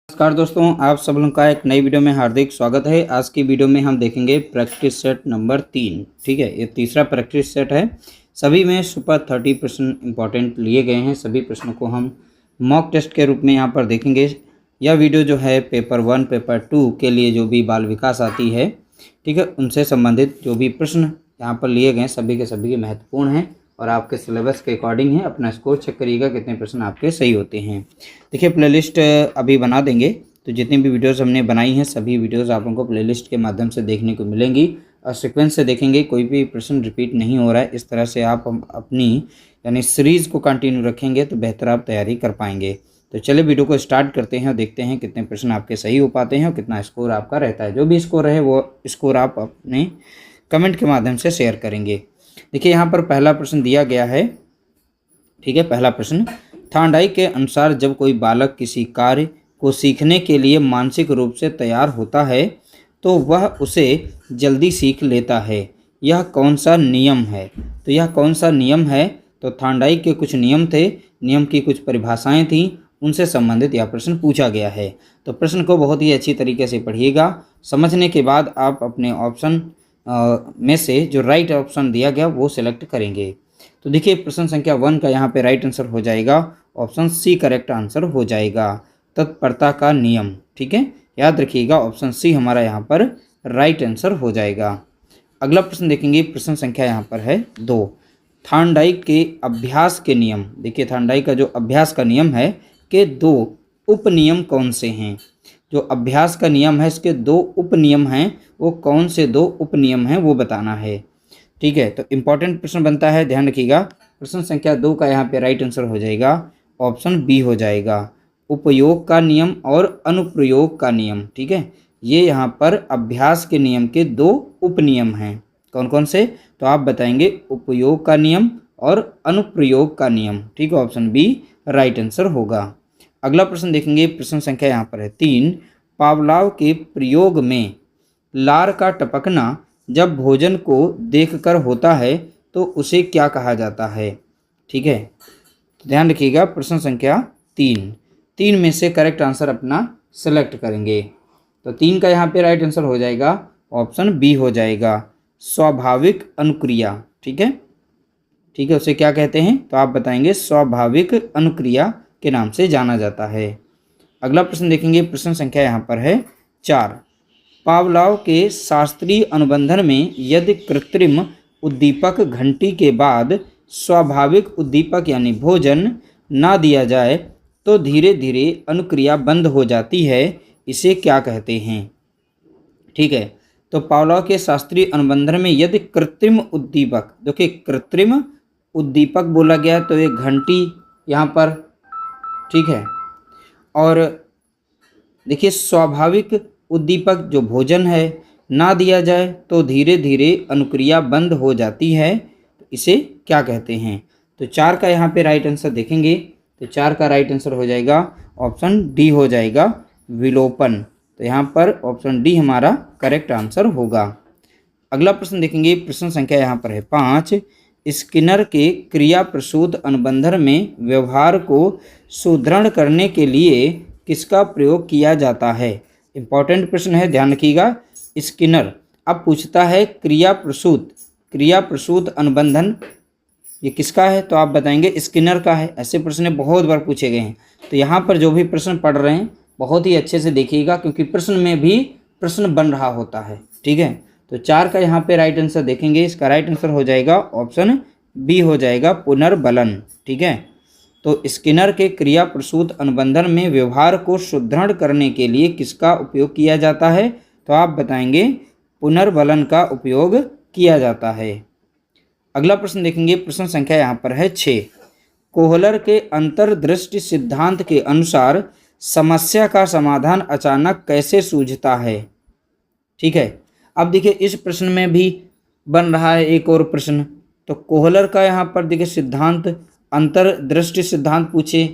नमस्कार दोस्तों, आप सब लोगों का एक नई वीडियो में हार्दिक स्वागत है। आज की वीडियो में हम देखेंगे प्रैक्टिस सेट नंबर 3। ठीक है, ये तीसरा प्रैक्टिस सेट है। सभी में सुपर 30 प्रश्न इंपॉर्टेंट लिए गए हैं। सभी प्रश्नों को हम मॉक टेस्ट के रूप में यहाँ पर देखेंगे। यह वीडियो जो है पेपर 1 पेपर 2 के लिए जो भी बाल विकास आती है, ठीक है, उनसे संबंधित जो भी प्रश्न यहाँ पर लिए गए सभी के सभी महत्वपूर्ण हैं और आपके सिलेबस के अकॉर्डिंग है। अपना स्कोर चेक करिएगा कितने प्रश्न आपके सही होते हैं। देखिए, प्लेलिस्ट अभी बना देंगे, तो जितनी भी वीडियोस हमने बनाई हैं सभी वीडियोस आप लोगों को प्लेलिस्ट के माध्यम से देखने को मिलेंगी और सीक्वेंस से देखेंगे, कोई भी प्रश्न रिपीट नहीं हो रहा है। इस तरह से आप अपनी यानी सीरीज़ को कंटिन्यू रखेंगे तो बेहतर आप तैयारी कर पाएंगे। तो चलिए वीडियो को स्टार्ट करते हैं और देखते हैं कितने प्रश्न आपके सही हो पाते हैं और कितना स्कोर आपका रहता है। जो भी स्कोर रहे वो स्कोर आप अपने कमेंट के माध्यम से शेयर करेंगे। देखिए, यहाँ पर पहला प्रश्न दिया गया है। ठीक है, पहला प्रश्न, थांडाई के अनुसार जब कोई बालक किसी कार्य को सीखने के लिए मानसिक रूप से तैयार होता है तो वह उसे जल्दी सीख लेता है। यह कौन सा नियम है? तो यह कौन सा नियम है? तो थांडाई के कुछ नियम थे, नियम की कुछ परिभाषाएं थीं, उनसे संबंधित यह प्रश्न पूछा गया है। तो प्रश्न को बहुत ही अच्छी तरीके से पढ़िएगा। समझने के बाद आप अपने ऑप्शन में से जो राइट ऑप्शन दिया गया वो सिलेक्ट करेंगे। तो देखिए, प्रश्न संख्या 1 का यहाँ पे राइट आंसर हो जाएगा ऑप्शन सी करेक्ट आंसर हो जाएगा, तत्परता का नियम। ठीक है, याद रखिएगा ऑप्शन सी हमारा यहाँ पर राइट आंसर हो जाएगा। अगला प्रश्न देखेंगे, प्रश्न संख्या यहाँ पर है 2, थांडाई के अभ्यास के नियम। देखिए, थांडाई का जो अभ्यास का नियम है के 2 उपनियम कौन से हैं? जो अभ्यास का नियम है इसके 2 उपनियम हैं, वो कौन से 2 उपनियम हैं वो बताना है। ठीक है, तो इम्पॉर्टेंट प्रश्न बनता है, ध्यान रखिएगा। प्रश्न संख्या 2 का यहाँ पे राइट आंसर हो जाएगा ऑप्शन बी हो जाएगा, उपयोग का नियम और अनुप्रयोग का नियम। ठीक है, ये यहाँ पर अभ्यास के नियम के 2 उपनियम हैं। कौन कौन से? तो आप बताएंगे उपयोग का नियम और अनुप्रयोग का नियम। ठीक है, ऑप्शन बी राइट आंसर होगा। अगला प्रश्न देखेंगे, प्रश्न संख्या यहाँ पर है 3, पावलाव के प्रयोग में लार का टपकना जब भोजन को देखकर होता है तो उसे क्या कहा जाता है? ठीक है, तो ध्यान रखिएगा प्रश्न संख्या 3 में से करेक्ट आंसर अपना सेलेक्ट करेंगे। तो 3 का यहाँ पे राइट आंसर हो जाएगा ऑप्शन बी हो जाएगा, स्वाभाविक अनुक्रिया। ठीक है, ठीक है, उसे क्या कहते हैं? तो आप बताएंगे स्वाभाविक अनुक्रिया के नाम से जाना जाता है। अगला प्रश्न देखेंगे, प्रश्न संख्या यहाँ पर है 4, पावलाव के शास्त्रीय अनुबंधन में यदि कृत्रिम उद्दीपक घंटी के बाद स्वाभाविक उद्दीपक यानी भोजन ना दिया जाए तो धीरे धीरे अनुक्रिया बंद हो जाती है, इसे क्या कहते हैं? ठीक है, तो पावलाव के शास्त्रीय अनुबंधन में यदि कृत्रिम उद्दीपक, देखिए कृत्रिम उद्दीपक बोला गया तो एक घंटी यहाँ पर, ठीक है, और देखिए स्वाभाविक उद्दीपक जो भोजन है ना दिया जाए तो धीरे धीरे अनुक्रिया बंद हो जाती है, तो इसे क्या कहते हैं? तो 4 का यहाँ पे राइट आंसर देखेंगे, तो 4 का राइट आंसर हो जाएगा ऑप्शन डी हो जाएगा, विलोपन। तो यहाँ पर ऑप्शन डी हमारा करेक्ट आंसर होगा। अगला प्रश्न देखेंगे, प्रश्न संख्या यहाँ पर है 5, स्किनर के क्रिया प्रसूत अनुबंधन में व्यवहार को सुदृढ़ करने के लिए किसका प्रयोग किया जाता है? इंपॉर्टेंट प्रश्न है, ध्यान रखिएगा। स्किनर अब पूछता है क्रिया प्रसूत अनुबंधन ये किसका है? तो आप बताएंगे स्किनर का है। ऐसे प्रश्न बहुत बार पूछे गए हैं, तो यहाँ पर जो भी प्रश्न पढ़ रहे हैं बहुत ही अच्छे से देखिएगा क्योंकि प्रश्न में भी प्रश्न बन रहा होता है। ठीक है, तो 4 का यहाँ पे राइट आंसर देखेंगे, इसका राइट आंसर हो जाएगा ऑप्शन बी हो जाएगा, पुनर्बलन। ठीक है, तो स्किनर के क्रिया प्रसूत अनुबंधन में व्यवहार को सुदृढ़ करने के लिए किसका उपयोग किया जाता है? तो आप बताएंगे पुनर्बलन का उपयोग किया जाता है। अगला प्रश्न देखेंगे, प्रश्न संख्या यहाँ पर है 6, कोहलर के अंतर्दृष्टि सिद्धांत के अनुसार समस्या का समाधान अचानक कैसे सूझता है? ठीक है, अब देखिए इस प्रश्न में भी बन रहा है एक और प्रश्न। तो कोहलर का यहाँ पर देखिए सिद्धांत, अंतर्दृष्टि सिद्धांत पूछे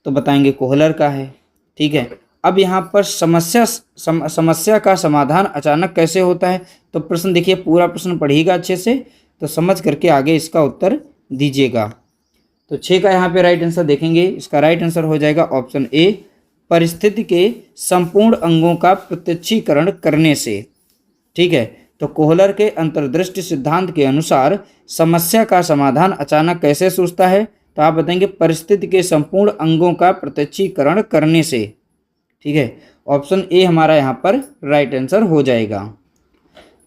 तो बताएंगे कोहलर का है। ठीक है, अब यहाँ पर समस्या का समाधान अचानक कैसे होता है? तो प्रश्न देखिए, पूरा प्रश्न पढ़िएगा अच्छे से तो समझ करके आगे इसका उत्तर दीजिएगा। तो 6 का यहाँ पे राइट आंसर देखेंगे, इसका राइट आंसर हो जाएगा ऑप्शन ए, परिस्थिति के संपूर्ण अंगों का प्रत्यक्षीकरण करने से। ठीक है, तो कोहलर के अंतर्दृष्टि सिद्धांत के अनुसार समस्या का समाधान अचानक कैसे सूझता है? तो आप बताएंगे परिस्थिति के संपूर्ण अंगों का प्रत्यक्षीकरण करने से। ठीक है, ऑप्शन ए हमारा यहाँ पर राइट आंसर हो जाएगा।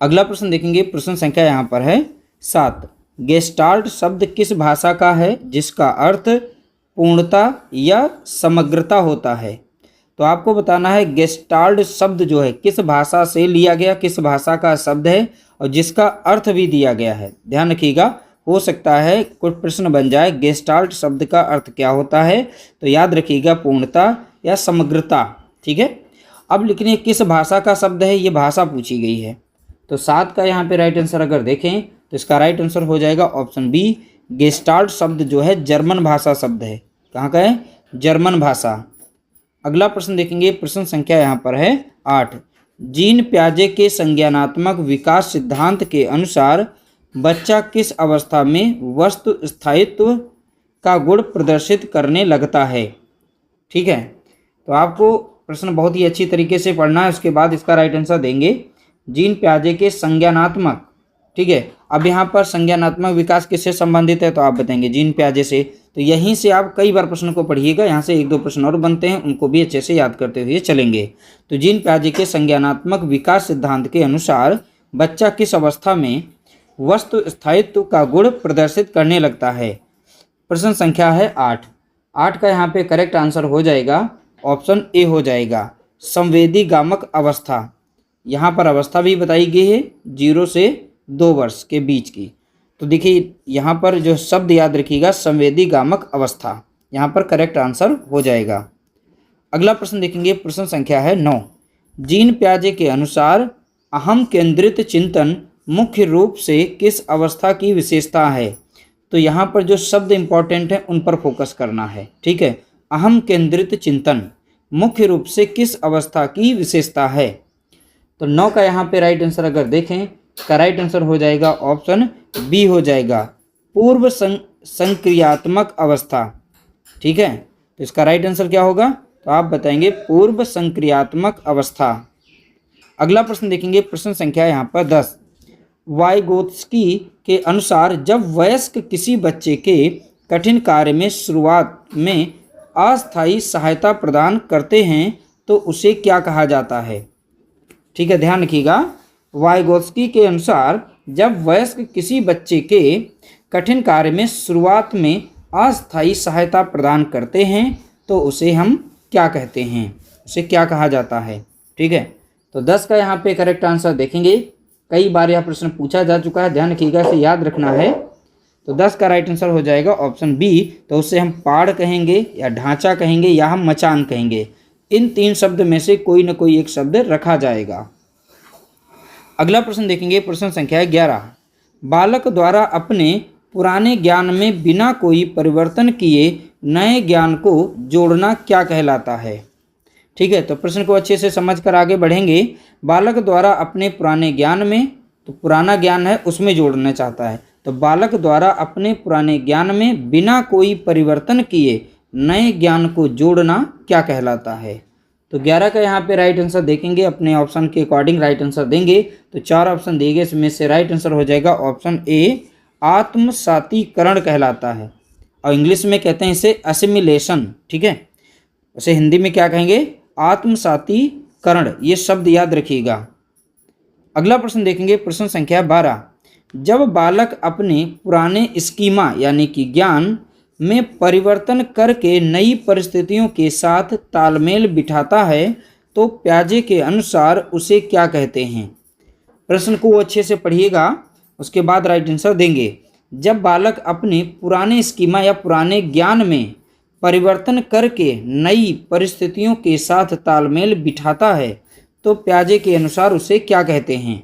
अगला प्रश्न देखेंगे, प्रश्न संख्या यहाँ पर है 7। गेस्टाल्ट शब्द किस भाषा का है जिसका अर्थ पूर्णता या समग्रता होता है? तो आपको बताना है गेस्टाल्ट शब्द जो है किस भाषा से लिया गया, किस भाषा का शब्द है और जिसका अर्थ भी दिया गया है। ध्यान रखिएगा, हो सकता है कुछ प्रश्न बन जाए गेस्टाल्ट शब्द का अर्थ क्या होता है, तो याद रखिएगा पूर्णता या समग्रता। ठीक है, अब लिखने किस भाषा का शब्द है, ये भाषा पूछी गई है। तो 7 का यहाँ पे राइट आंसर अगर देखें तो इसका राइट आंसर हो जाएगा ऑप्शन बी। गेस्टाल्ट शब्द जो है जर्मन भाषा शब्द है। कहाँ का है? जर्मन भाषा। अगला प्रश्न देखेंगे, प्रश्न संख्या यहाँ पर है 8। जीन प्याजे के संज्ञानात्मक विकास सिद्धांत के अनुसार बच्चा किस अवस्था में वस्तु स्थायित्व का गुण प्रदर्शित करने लगता है? ठीक है, तो आपको प्रश्न बहुत ही अच्छी तरीके से पढ़ना है, उसके बाद इसका राइट आंसर देंगे। जीन प्याजे के संज्ञानात्मक, ठीक है, अब यहाँ पर संज्ञानात्मक विकास किससे संबंधित है तो आप बताएंगे जीन प्याजे से। तो यहीं से आप कई बार प्रश्न को पढ़िएगा, यहाँ से 1-2 प्रश्न और बनते हैं, उनको भी अच्छे से याद करते हुए चलेंगे। तो जीन प्याजे के संज्ञानात्मक विकास सिद्धांत के अनुसार बच्चा किस अवस्था में वस्तु स्थायित्व का गुण प्रदर्शित करने लगता है? प्रश्न संख्या है 8। 8 का यहाँ पे करेक्ट आंसर हो जाएगा ऑप्शन ए हो जाएगा, संवेदी गामक अवस्था। यहाँ पर अवस्था भी बताई गई है 0 से 2 वर्ष के बीच की। तो देखिए यहाँ पर जो शब्द याद रखिएगा संवेदी गामक अवस्था, यहाँ पर करेक्ट आंसर हो जाएगा। अगला प्रश्न देखेंगे, प्रश्न संख्या है 9। जीन प्याजे के अनुसार अहम केंद्रित चिंतन मुख्य रूप से किस अवस्था की विशेषता है? तो यहाँ पर जो शब्द इंपॉर्टेंट है उन पर फोकस करना है। ठीक है, अहम केंद्रित चिंतन मुख्य रूप से किस अवस्था की विशेषता है? तो 9 का यहाँ पे राइट आंसर अगर देखें का राइट आंसर हो जाएगा ऑप्शन बी हो जाएगा, पूर्व संक्रियात्मक अवस्था। ठीक है, तो इसका राइट आंसर क्या होगा तो आप बताएंगे पूर्व संक्रियात्मक अवस्था। अगला प्रश्न देखेंगे, प्रश्न संख्या यहाँ पर 10। वाइगोत्स्की के अनुसार जब वयस्क किसी बच्चे के कठिन कार्य में शुरुआत में अस्थायी सहायता प्रदान करते हैं तो उसे क्या कहा जाता है? ठीक है, ध्यान रखिएगा, वाइगोत्स्की के अनुसार जब वयस्क किसी बच्चे के कठिन कार्य में शुरुआत में अस्थायी सहायता प्रदान करते हैं तो उसे हम क्या कहते हैं, उसे क्या कहा जाता है? ठीक है, तो 10 का यहाँ पे करेक्ट आंसर देखेंगे, कई बार यह प्रश्न पूछा जा चुका है, ध्यान रखिएगा, इसे याद रखना है। तो 10 का राइट आंसर हो जाएगा ऑप्शन बी। तो उससे हम पाड़ कहेंगे या ढांचा कहेंगे या हम मचान कहेंगे, इन 3 शब्द में से कोई न कोई एक शब्द रखा जाएगा। अगला प्रश्न देखेंगे, प्रश्न संख्या 11। बालक द्वारा अपने पुराने ज्ञान में बिना कोई परिवर्तन किए नए ज्ञान को जोड़ना क्या कहलाता है? ठीक है, तो प्रश्न को अच्छे से समझकर आगे बढ़ेंगे। बालक द्वारा अपने पुराने ज्ञान में, तो पुराना ज्ञान है उसमें जोड़ना चाहता है, तो बालक द्वारा अपने पुराने ज्ञान में बिना कोई परिवर्तन किए नए ज्ञान को जोड़ना क्या कहलाता है? तो 11 का यहाँ पे राइट आंसर देखेंगे, अपने ऑप्शन के अकॉर्डिंग राइट आंसर देंगे। तो 4 ऑप्शन दिए गए, इसमें से राइट आंसर हो जाएगा ऑप्शन ए, आत्मसातीकरण कहलाता है, और इंग्लिश में कहते हैं इसे असिमिलेशन। ठीक है, उसे हिंदी में क्या कहेंगे? आत्मसातीकरण, ये शब्द याद रखिएगा। अगला प्रश्न देखेंगे, प्रश्न संख्या 12। जब बालक अपने पुराने स्कीमा यानी कि ज्ञान में परिवर्तन करके नई परिस्थितियों के साथ तालमेल बिठाता है तो प्याजे के अनुसार उसे क्या कहते हैं? प्रश्न को अच्छे से पढ़िएगा, उसके बाद राइट आंसर देंगे। जब बालक अपने पुराने स्कीमा या पुराने ज्ञान में परिवर्तन करके नई परिस्थितियों के साथ तालमेल बिठाता है तो प्याजे के अनुसार उसे क्या कहते हैं?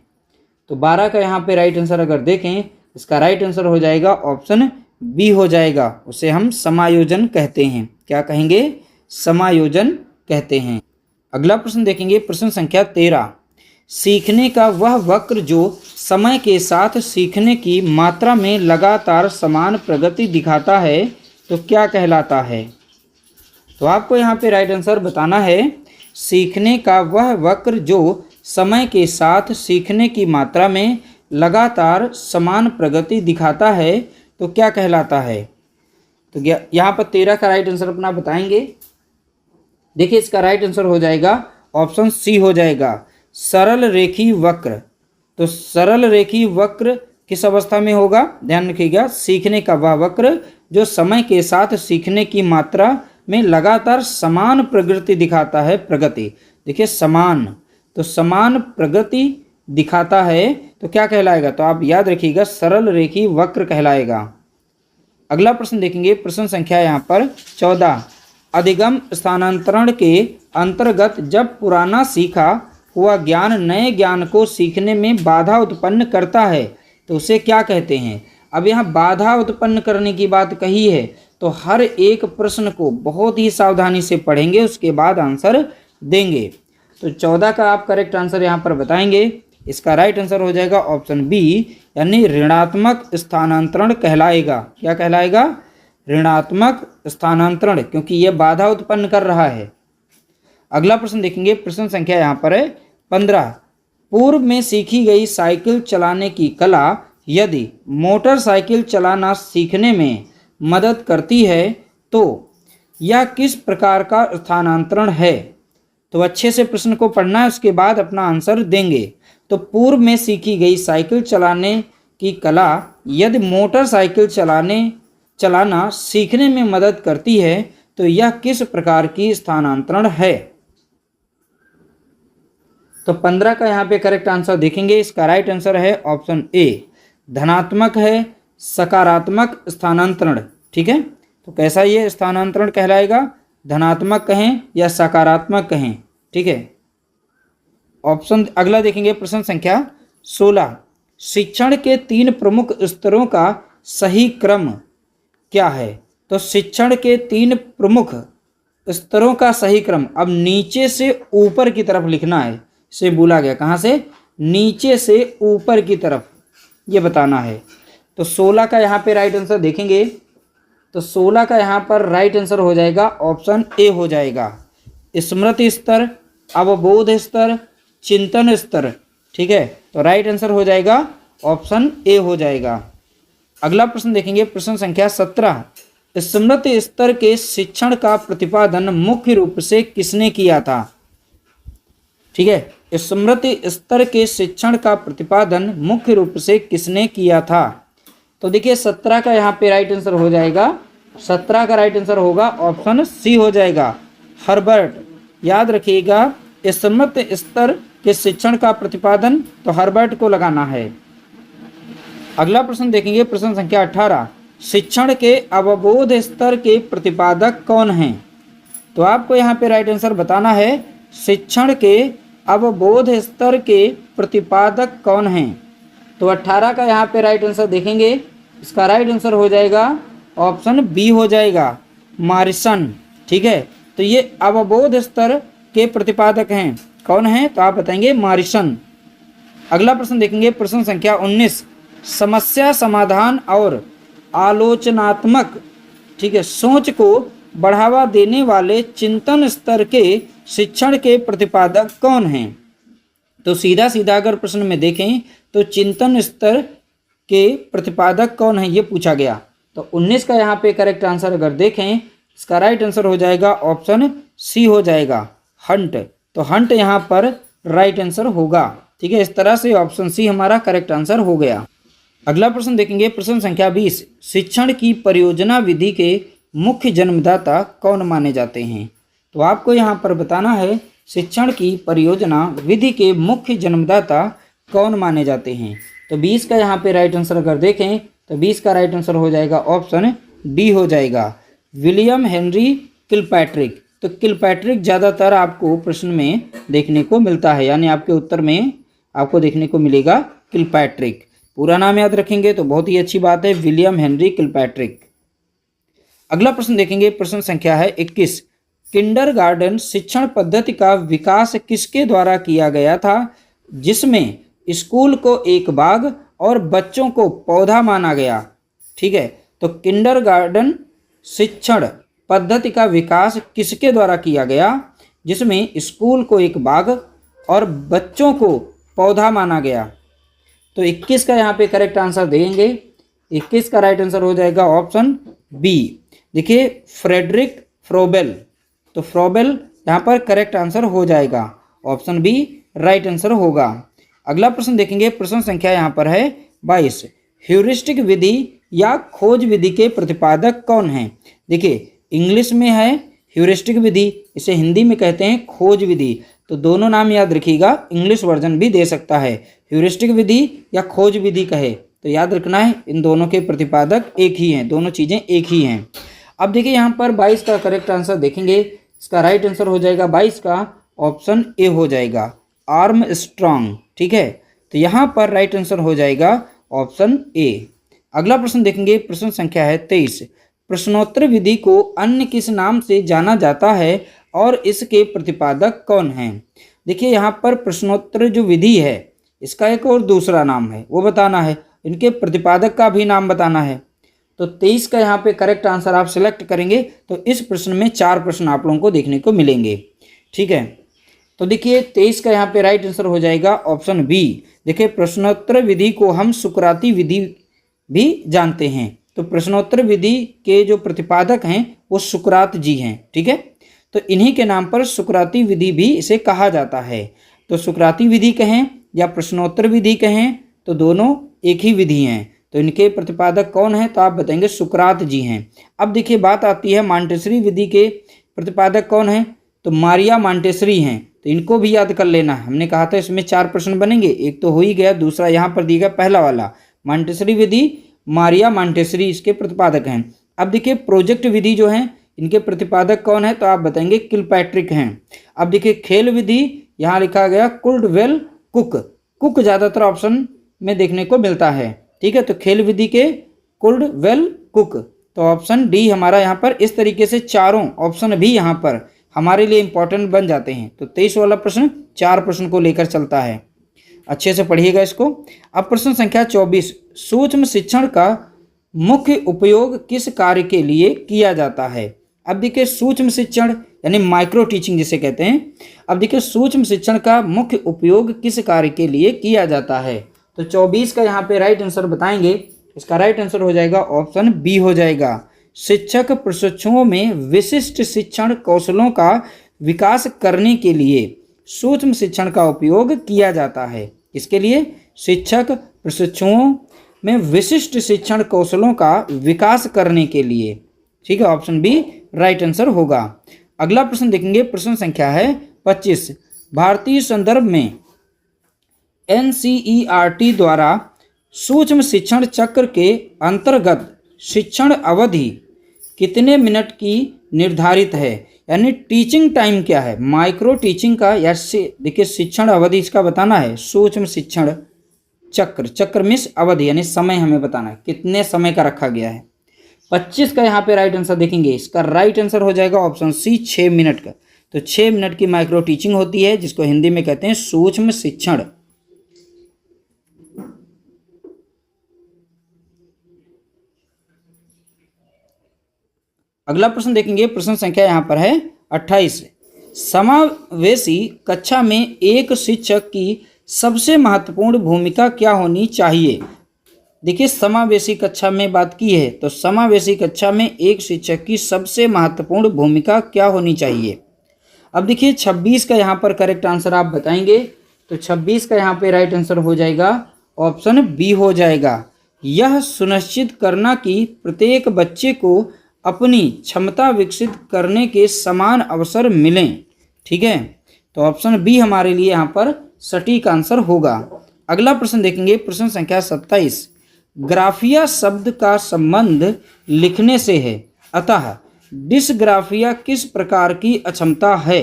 तो 12 का यहाँ पे राइट आंसर अगर देखें, इसका राइट आंसर हो जाएगा ऑप्शन बी हो जाएगा, उसे हम समायोजन कहते हैं। क्या कहेंगे? समायोजन कहते हैं। अगला प्रश्न देखेंगे, प्रश्न संख्या 13। सीखने का वह वक्र जो समय के साथ सीखने की मात्रा में लगातार समान प्रगति दिखाता है तो क्या कहलाता है? तो आपको यहाँ पे राइट आंसर बताना है सीखने का वह वक्र जो समय के साथ सीखने की मात्रा में लगातार समान प्रगति दिखाता है तो क्या कहलाता है। तो यहाँ पर 13 का राइट आंसर अपना बताएंगे। देखिए इसका राइट आंसर हो जाएगा ऑप्शन सी हो जाएगा, सरल रेखी वक्र। तो सरल रेखी वक्र किस अवस्था में होगा, ध्यान रखिएगा, सीखने का वह वक्र जो समय के साथ सीखने की मात्रा में लगातार समान प्रगति दिखाता है। प्रगति देखिए समान, तो समान प्रगति दिखाता है तो क्या कहलाएगा, तो आप याद रखिएगा सरल रेखी वक्र कहलाएगा। अगला प्रश्न देखेंगे, प्रश्न संख्या यहाँ पर 14। अधिगम स्थानांतरण के अंतर्गत जब पुराना सीखा हुआ ज्ञान नए ज्ञान को सीखने में बाधा उत्पन्न करता है तो उसे क्या कहते हैं। अब यहाँ बाधा उत्पन्न करने की बात कही है तो हर एक प्रश्न को बहुत ही सावधानी से पढ़ेंगे, उसके बाद आंसर देंगे। तो 14 का आप करेक्ट आंसर यहाँ पर बताएंगे। इसका राइट आंसर हो जाएगा ऑप्शन बी, यानी ऋणात्मक स्थानांतरण कहलाएगा। क्या कहलाएगा, ऋणात्मक स्थानांतरण, क्योंकि यह बाधा उत्पन्न कर रहा है। अगला प्रश्न देखेंगे, प्रश्न संख्या यहाँ पर है 15। पूर्व में सीखी गई साइकिल चलाने की कला यदि मोटरसाइकिल चलाना सीखने में मदद करती है तो यह किस प्रकार का स्थानांतरण है। तो अच्छे से प्रश्न को पढ़ना है, उसके बाद अपना आंसर देंगे। तो पूर्व में सीखी गई साइकिल चलाने की कला यदि मोटरसाइकिल चलाना सीखने में मदद करती है तो यह किस प्रकार की स्थानांतरण है। तो 15 का यहाँ पे करेक्ट आंसर देखेंगे। इसका राइट आंसर है ऑप्शन ए, धनात्मक है सकारात्मक स्थानांतरण। ठीक है, तो कैसा ये स्थानांतरण कहलाएगा, धनात्मक कहें या सकारात्मक कहें। ठीक है, ऑप्शन अगला देखेंगे, प्रश्न संख्या 16। शिक्षण के 3 प्रमुख स्तरों का सही क्रम क्या है। तो शिक्षण के 3 प्रमुख स्तरों का सही क्रम, अब नीचे से ऊपर की तरफ लिखना है, से बोला गया कहाँ से, नीचे से ऊपर की तरफ, ये बताना है। तो 16 का यहाँ पे राइट आंसर देखेंगे, तो 16 का यहाँ पर राइट आंसर हो जाएगा ऑप्शन ए हो जाएगा, स्मृति स्तर, अवबोध स्तर, चिंतन स्तर। ठीक है, तो राइट आंसर हो जाएगा ऑप्शन ए हो जाएगा। अगला प्रश्न देखेंगे, प्रश्न संख्या 17। स्मृति स्तर के शिक्षण का प्रतिपादन मुख्य रूप से किसने किया था। ठीक है, स्मृति स्तर के शिक्षण का प्रतिपादन मुख्य रूप से किसने किया था। तो देखिए 17 का यहाँ पे राइट आंसर हो जाएगा, 17 का राइट आंसर होगा ऑप्शन सी हो जाएगा, हर्बर्ट। याद रखिएगा, स्मृति स्तर के शिक्षण का प्रतिपादन तो हर्बर्ट को लगाना है। अगला प्रश्न देखेंगे, प्रश्न संख्या 18। शिक्षण के अवबोध स्तर के प्रतिपादक कौन हैं। तो आपको यहाँ पे राइट आंसर बताना है, शिक्षण के अवबोध स्तर के प्रतिपादक कौन हैं। तो 18 का यहाँ पे राइट आंसर देखेंगे, इसका राइट आंसर हो जाएगा ऑप्शन बी हो जाएगा, मॉरिसन। ठीक है, तो ये अवबोध स्तर के प्रतिपादक हैं, कौन हैं, तो आप बताएंगे मॉरिसन। अगला प्रश्न देखेंगे, प्रश्न संख्या 19। समस्या समाधान और आलोचनात्मक, ठीक है, सोच को बढ़ावा देने वाले चिंतन स्तर के शिक्षण के प्रतिपादक कौन हैं। तो सीधा सीधा अगर प्रश्न में देखें तो चिंतन स्तर के प्रतिपादक कौन है ये पूछा गया। तो 19 का यहाँ पे करेक्ट आंसर अगर देखें, इसका राइट आंसर हो जाएगा ऑप्शन सी हो जाएगा, हंट। तो हंट यहाँ पर राइट आंसर होगा। ठीक है, इस तरह से ऑप्शन सी हमारा करेक्ट आंसर हो गया। अगला प्रश्न देखेंगे, प्रश्न संख्या 20। शिक्षण की परियोजना विधि के मुख्य जन्मदाता कौन माने जाते हैं। तो आपको यहाँ पर बताना है, शिक्षण की परियोजना विधि के मुख्य जन्मदाता कौन माने जाते हैं। तो 20 का यहाँ पे राइट आंसर अगर देखें तो 20 का राइट आंसर हो जाएगा ऑप्शन डी हो जाएगा, विलियम हेनरी किलपैट्रिक। तो किलपैट्रिक ज़्यादातर आपको प्रश्न में देखने को मिलता है, यानी आपके उत्तर में आपको देखने को मिलेगा किलपैट्रिक। पूरा नाम याद रखेंगे तो बहुत ही अच्छी बात है, विलियम हेनरी किलपैट्रिक। अगला प्रश्न देखेंगे, प्रश्न संख्या है 21। किंडरगार्टन शिक्षण पद्धति का विकास किसके द्वारा किया गया था, जिसमें स्कूल को एक बाग और बच्चों को पौधा माना गया। ठीक है, तो किंडरगार्टन शिक्षण पद्धति का विकास किसके द्वारा किया गया, जिसमें स्कूल को एक बाग और बच्चों को पौधा माना गया। तो 21 का यहाँ पे करेक्ट आंसर देंगे। 21 का राइट आंसर हो जाएगा ऑप्शन बी। देखिए फ्रेडरिक फ्रोबेल, तो फ्रोबेल यहाँ पर करेक्ट आंसर हो जाएगा, ऑप्शन बी राइट आंसर होगा। अगला प्रश्न देखेंगे, प्रश्न संख्या यहाँ पर है 22। ह्यूरिस्टिक विधि या खोज विधि के प्रतिपादक कौन हैं। देखिए इंग्लिश में है ह्यूरिस्टिक विधि, इसे हिंदी में कहते हैं खोज विधि, तो दोनों नाम याद रखिएगा, इंग्लिश वर्जन भी दे सकता है, ह्यूरिस्टिक विधि या खोज विधि कहे तो याद रखना है इन दोनों के प्रतिपादक एक ही हैं, दोनों चीज़ें एक ही हैं। अब देखिए यहाँ पर 22 का करेक्ट आंसर देखेंगे, इसका राइट आंसर हो जाएगा 22 का ऑप्शन ए हो जाएगा, आर्मस्ट्रॉन्ग। ठीक है, तो यहाँ पर राइट आंसर हो जाएगा ऑप्शन ए। अगला प्रश्न देखेंगे, प्रश्न संख्या है 23। प्रश्नोत्तर विधि को अन्य किस नाम से जाना जाता है और इसके प्रतिपादक कौन हैं। देखिए यहाँ पर प्रश्नोत्तर जो विधि है इसका एक और दूसरा नाम है, वो बताना है, इनके प्रतिपादक का भी नाम बताना है। तो 23 का यहाँ पे करेक्ट आंसर आप सिलेक्ट करेंगे तो इस प्रश्न में 4 प्रश्न आप लोगों को देखने को मिलेंगे। ठीक है, तो देखिए 23 का यहाँ पे राइट आंसर हो जाएगा ऑप्शन बी। देखिए प्रश्नोत्तर विधि को हम सुकराती विधि भी जानते हैं, तो प्रश्नोत्तर विधि के जो प्रतिपादक हैं वो सुकरात जी हैं। ठीक है, तो इन्हीं के नाम पर सुकराती विधि भी इसे कहा जाता है। तो सुकराती विधि कहें या प्रश्नोत्तर विधि कहें तो दोनों एक ही विधि हैं। तो इनके प्रतिपादक कौन हैं, तो आप बताएंगे सुकरात जी हैं। अब देखिए बात आती है मॉन्टेसरी विधि के प्रतिपादक कौन हैं, तो मारिया मॉन्टेसरी हैं, तो इनको भी याद कर लेना है। हमने कहा था इसमें 4 प्रश्न बनेंगे, एक तो हो ही गया, दूसरा यहाँ पर दिया गया पहला वाला मॉन्टेसरी विधि, मारिया मॉन्टेसरी इसके प्रतिपादक हैं। अब देखिए प्रोजेक्ट विधि जो है इनके प्रतिपादक कौन है, तो आप बताएंगे किलपैट्रिक हैं। अब देखिए खेल विधि यहाँ लिखा गया कुल्डवेल कुक, कुक ज़्यादातर ऑप्शन में देखने को मिलता है। ठीक है, तो खेल विधि के कुल्डवेल कुक, तो ऑप्शन डी हमारा यहाँ पर इस तरीके से चारों ऑप्शन भी यहाँ पर हमारे लिए इंपॉर्टेंट बन जाते हैं। तो 23 वाला प्रश्न 4 प्रश्न को लेकर चलता है, अच्छे से पढ़िएगा इसको। अब प्रश्न संख्या 24, सूक्ष्म शिक्षण का मुख्य उपयोग किस कार्य के लिए किया जाता है। अब देखिए सूक्ष्म शिक्षण यानी माइक्रो टीचिंग जिसे कहते हैं। अब देखिए सूक्ष्म शिक्षण का मुख्य उपयोग किस कार्य के लिए किया जाता है, तो 24 का यहाँ पे राइट आंसर बताएंगे, इसका राइट आंसर हो जाएगा ऑप्शन बी हो जाएगा। शिक्षक प्रशिक्षुओं में विशिष्ट शिक्षण कौशलों का विकास करने के लिए सूक्ष्म शिक्षण का उपयोग किया जाता है। इसके लिए शिक्षक प्रशिक्षुओं में विशिष्ट शिक्षण कौशलों का विकास करने के लिए। ठीक है, ऑप्शन बी राइट आंसर होगा। अगला प्रश्न देखेंगे, प्रश्न संख्या है 25। भारतीय संदर्भ में NCERT द्वारा सूक्ष्म शिक्षण चक्र के अंतर्गत शिक्षण अवधि कितने मिनट की निर्धारित है, यानी टीचिंग टाइम क्या है। माइक्रो टीचिंग का या देखिए शिक्षण अवधि इसका बताना है, सूक्ष्म शिक्षण चक्र, चक्र मीन्स अवधि यानी समय हमें बताना है कितने समय का रखा गया है। 25 का यहाँ पे राइट आंसर देखेंगे, इसका राइट आंसर हो जाएगा ऑप्शन सी 6 मिनट का। तो 6 मिनट की माइक्रो टीचिंग होती है जिसको हिंदी में कहते हैं सूक्ष्म शिक्षण। अगला प्रश्न देखेंगे, प्रश्न संख्या यहाँ पर है 28। समावेशी कक्षा में एक शिक्षक की सबसे महत्वपूर्ण भूमिका क्या होनी चाहिए। देखिए समावेशी कक्षा में बात की है, तो समावेशी कक्षा में एक शिक्षक की सबसे महत्वपूर्ण भूमिका क्या होनी चाहिए। अब देखिए 26 का यहाँ पर करेक्ट आंसर आप बताएंगे, तो 26 का यहाँ पे राइट आंसर हो जाएगा ऑप्शन बी हो जाएगा। यह सुनिश्चित करना कि प्रत्येक बच्चे को अपनी क्षमता विकसित करने के समान अवसर मिलें। ठीक है, तो ऑप्शन बी हमारे लिए यहाँ पर सटीक आंसर होगा। अगला प्रश्न देखेंगे, प्रश्न संख्या 27। ग्राफिया शब्द का संबंध लिखने से है, अतः डिसग्राफिया किस प्रकार की अक्षमता है।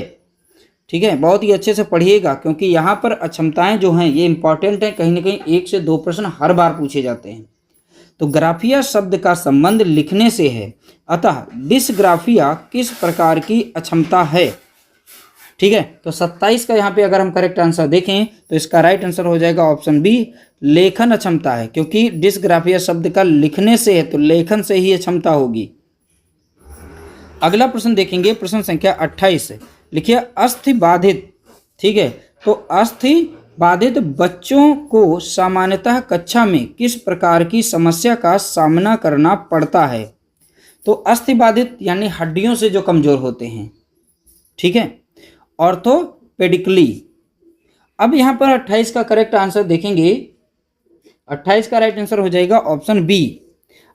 ठीक है, बहुत ही अच्छे से पढ़िएगा क्योंकि यहाँ पर अक्षमताएं जो हैं ये इंपॉर्टेंट हैं, कहीं ना कहीं 1 से 2 प्रश्न हर बार पूछे जाते हैं। तो ग्राफिया शब्द का संबंध लिखने से है, अतः डिसग्राफिया किस प्रकार की अक्षमता है। ठीक है, तो 27 का यहाँ पे अगर हम करेक्ट आंसर देखें तो इसका राइट आंसर हो जाएगा ऑप्शन बी लेखन अक्षमता है, क्योंकि डिसग्राफिया शब्द का लिखने से है तो लेखन से ही अक्षमता होगी। अगला प्रश्न देखेंगे, प्रश्न संख्या 28। लिखिए अस्थि बाधित, ठीक है, तो अस्थि बाधित बच्चों को सामान्यतः कक्षा में किस प्रकार की समस्या का सामना करना पड़ता है। तो अस्थि बाधित यानी हड्डियों से जो कमजोर होते हैं, ठीक है, ऑर्थोपेडिकली। अब यहाँ पर 28 का करेक्ट आंसर देखेंगे, 28 का राइट आंसर हो जाएगा ऑप्शन बी।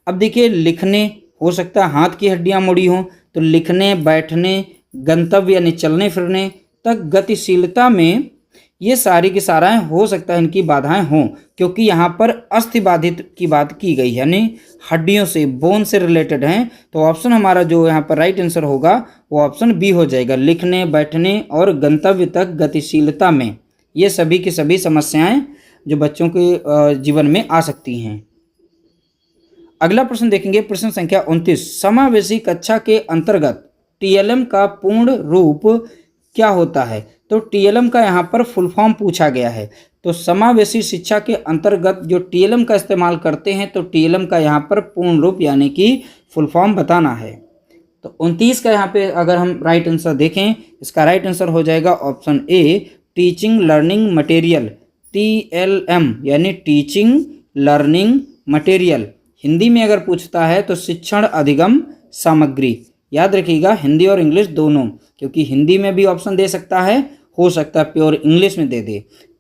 अब देखिए लिखने, हो सकता है हाथ की हड्डियां मुड़ी हों, तो लिखने, बैठने, गंतव्य यानी चलने फिरने तक गतिशीलता में ये सारी की सारा हो सकता है इनकी बाधाएं हों, क्योंकि यहाँ पर अस्थि बाधित की बात की गई है यानी हड्डियों से, बोन से रिलेटेड हैं। तो ऑप्शन हमारा जो यहाँ पर राइट आंसर होगा वो ऑप्शन बी हो जाएगा। लिखने, बैठने और गंतव्य तक गतिशीलता में ये सभी की सभी समस्याएं जो बच्चों के जीवन में आ सकती हैं। अगला प्रश्न देखेंगे, प्रश्न संख्या 29। समावेशी कक्षा के अंतर्गत टीएलएम का पूर्ण रूप क्या होता है। तो टीएलएम का यहाँ पर फुल फॉर्म पूछा गया है। तो समावेशी शिक्षा के अंतर्गत जो टीएलएम का इस्तेमाल करते हैं, तो टीएलएम का यहाँ पर पूर्ण रूप यानी कि फुल फॉर्म बताना है। तो 29 का यहाँ पे अगर हम राइट आंसर देखें, इसका राइट आंसर हो जाएगा option A, teaching learning material. TLM यानी टीचिंग लर्निंग मटेरियल। हिंदी में अगर पूछता है तो शिक्षण अधिगम सामग्री। याद रखिएगा हिंदी और इंग्लिश दोनों, क्योंकि हिंदी में भी ऑप्शन दे सकता है, हो सकता है प्योर इंग्लिश में दे दे।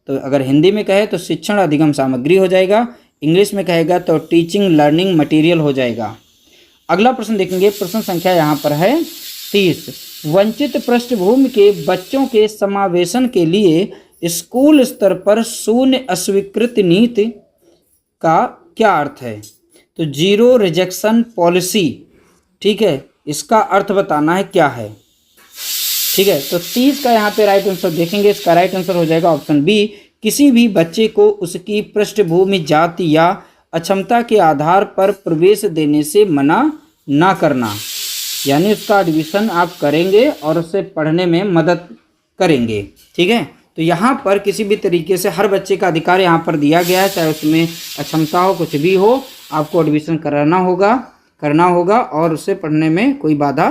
तो अगर हिंदी में कहे तो शिक्षण अधिगम सामग्री हो जाएगा, इंग्लिश में कहेगा तो टीचिंग लर्निंग मटेरियल हो जाएगा। अगला प्रश्न देखेंगे, प्रश्न संख्या यहाँ पर है 30। वंचित पृष्ठभूमि के बच्चों के समावेशन के लिए स्कूल स्तर पर शून्य अस्वीकृति नीति का क्या अर्थ है। तो जीरो रिजेक्शन पॉलिसी, ठीक है, इसका अर्थ बताना है क्या है, ठीक है। तो 30 का यहाँ पे राइट आंसर देखेंगे, इसका राइट आंसर हो जाएगा ऑप्शन बी, किसी भी बच्चे को उसकी पृष्ठभूमि, जाति या अक्षमता के आधार पर प्रवेश देने से मना ना करना, यानी उसका एडमिशन आप करेंगे और उससे पढ़ने में मदद करेंगे, ठीक है। तो यहाँ पर किसी भी तरीके से हर बच्चे का अधिकार यहाँ पर दिया गया है, चाहे उसमें अक्षमता हो, कुछ भी हो, आपको एडमिशन करना होगा और उससे पढ़ने में कोई बाधा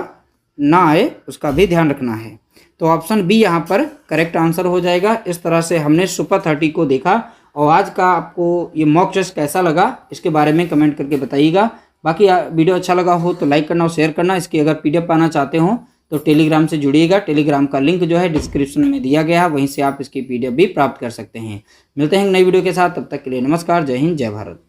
ना आए, उसका भी ध्यान रखना है। तो ऑप्शन बी यहाँ पर करेक्ट आंसर हो जाएगा। इस तरह से हमने सुपर 30 को देखा। और आज का आपको ये मॉक टेस्ट कैसा लगा इसके बारे में कमेंट करके बताइएगा। बाकी वीडियो अच्छा लगा हो तो लाइक करना और शेयर करना। इसकी अगर पीडीएफ पाना चाहते हो तो टेलीग्राम से जुड़िएगा। टेलीग्राम का लिंक जो है डिस्क्रिप्शन में दिया गया है, वहीं से आप इसकी पीडीएफ भी प्राप्त कर सकते हैं। मिलते हैं नई वीडियो के साथ, तब तक के लिए नमस्कार, जय हिंद, जय भारत।